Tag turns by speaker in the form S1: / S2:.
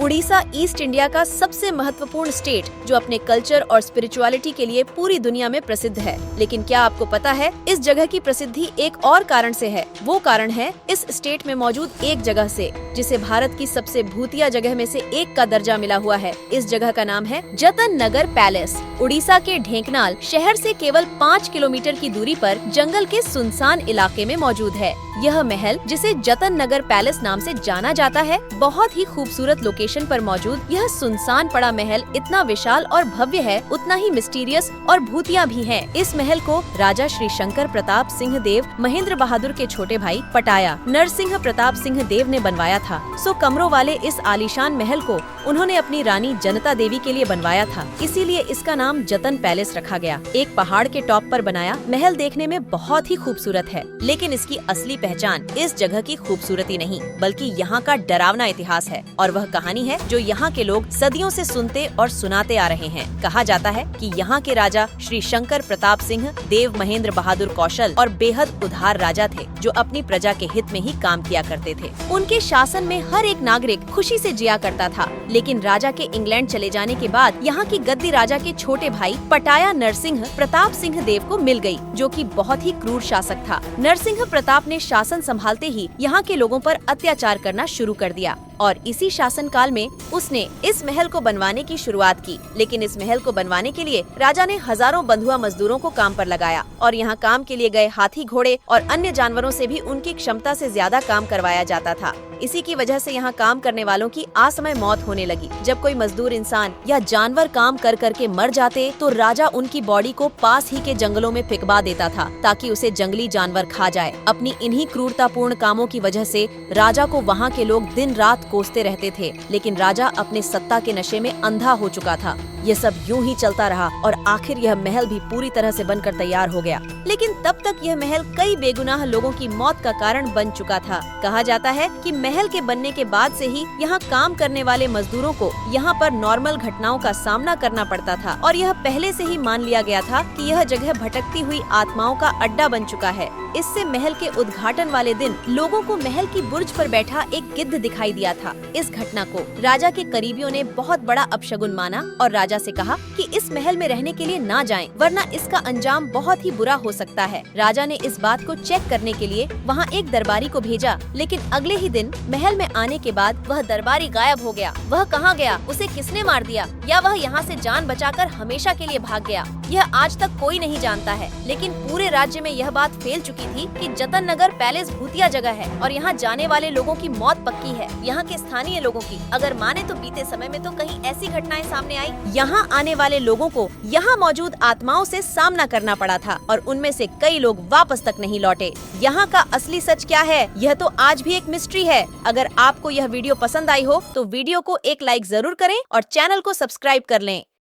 S1: Orissa east India का सबसे महत्वपूर्ण स्टेट जो अपने कल्चर और स्पिरिचुअलिटी के लिए पूरी दुनिया में प्रसिद्ध है। लेकिन क्या आपको पता है, इस जगह की प्रसिद्धि एक और कारण से है। वो कारण है इस स्टेट में मौजूद एक जगह से, जिसे भारत की सबसे भूतिया जगह में से एक का दर्जा मिला हुआ है। इस जगह का नाम है जतन नगर पैलेस। उड़ीसा के ढेंकनाल शहर से केवल 5 किलोमीटर की दूरी पर जंगल के सुनसान इलाके में मौजूद है। यह महल, जिसे जतन नगर पैलेस नाम से जाना जाता है, बहुत ही खूबसूरत लोकेशन पर मौजूद यह सुनसान पड़ा महल इतना विशाल और भव्य है, उतना ही मिस्टीरियस और भूतिया भी है। इस महल को राजा श्री शंकर प्रताप सिंह देव महेंद्र बहादुर के छोटे भाई पटाया नरसिंह प्रताप सिंह देव ने बनवाया था। कमरों वाले इस आलीशान महल को उन्होंने अपनी रानी जनता देवी के लिए बनवाया था, इसीलिए इसका नाम जतन पैलेस रखा गया। एक पहाड़ के टॉप पर बनाया महल देखने में बहुत ही खूबसूरत है, लेकिन इसकी असली पहचान इस जगह की खूबसूरती नहीं, बल्कि यहाँ का डरावना इतिहास है। और वह कहानी है जो यहाँ के लोग सदियों से सुनते और सुनाते आ रहे हैं। कहा जाता है कि यहाँ के राजा श्री शंकर प्रताप सिंह देव महेंद्र बहादुर कौशल और बेहद उदार राजा थे, जो अपनी प्रजा के हित में ही काम किया करते थे। उनके शासन में हर एक नागरिक खुशी से जिया करता था। लेकिन राजा के इंग्लैंड चले जाने के बाद यहाँ की गद्दी राजा के छोटे भाई पटाया नरसिंह प्रताप सिंह देव को मिल गई, जो कि बहुत ही क्रूर शासक था। नरसिंह प्रताप ने शासन संभालते ही यहाँ के लोगों पर अत्याचार करना शुरू कर दिया और इसी शासन काल में उसने इस महल को बनवाने की शुरुआत की। लेकिन इस महल को बनवाने के लिए राजा ने हजारों बंधुआ मजदूरों को काम पर लगाया और यहाँ काम के लिए गए हाथी, घोड़े और अन्य जानवरों से भी उनकी क्षमता से ज्यादा काम करवाया जाता था। इसी की वजह से यहाँ काम करने वालों की असमय मौत होने लगी। जब कोई मजदूर इंसान या जानवर काम कर करके मर जाते तो राजा उनकी बॉडी को पास ही के जंगलों में फेंकवा देता था, ताकि उसे जंगली जानवर खा जाए। अपनी इन्हीं क्रूरतापूर्ण कामों की वजह से राजा को वहाँ के लोग दिन रात कोसते रहते थे। लेकिन राजा अपने सत्ता के नशे में अंधा हो चुका था। ये सब यूं ही चलता रहा और आखिर यह महल भी पूरी तरह से बनकर तैयार हो गया। लेकिन तब तक यह महल कई बेगुनाह लोगों की मौत का कारण बन चुका था। कहा जाता है कि महल के बनने के बाद से ही यहाँ काम करने वाले मजदूरों को यहाँ पर नॉर्मल घटनाओं का सामना करना पड़ता था और यह पहले से ही मान लिया गया था कि यह जगह भटकती हुई आत्माओं का अड्डा बन चुका है। इससे महल के उद्घाटन वाले दिन लोगों को महल की बुर्ज पर बैठा एक गिद्ध दिखाई दिया था। इस घटना को राजा के करीबियों ने बहुत बड़ा अपशगुन माना और राजा से कहा कि इस महल में रहने के लिए ना जाएं, वरना इसका अंजाम बहुत ही बुरा हो सकता है। राजा ने इस बात को चेक करने के लिए वहाँ एक दरबारी को भेजा, लेकिन अगले ही दिन महल में आने के बाद वह दरबारी गायब हो गया। वह कहाँ गया, उसे किसने मार दिया, या वह यहाँ से जान बचाकर हमेशा के लिए भाग गया, यह आज तक कोई नहीं जानता है। लेकिन पूरे राज्य में यह बात फैल चुकी थी कि जतन नगर पैलेस भूतिया जगह है और यहाँ जाने वाले लोगों की मौत पक्की है। यहाँ के स्थानीय लोगों की अगर माने तो बीते समय में तो कहीं ऐसी घटनाएं सामने आई, यहाँ आने वाले लोगों को यहाँ मौजूद आत्माओं से सामना करना पड़ा था और उनमें से कई लोग वापस तक नहीं लौटे। यहाँ का असली सच क्या है, यह तो आज भी एक मिस्ट्री है। अगर आपको यह वीडियो पसंद आई हो तो वीडियो को एक लाइक जरूर करें और चैनल को सब्सक्राइब कर लें।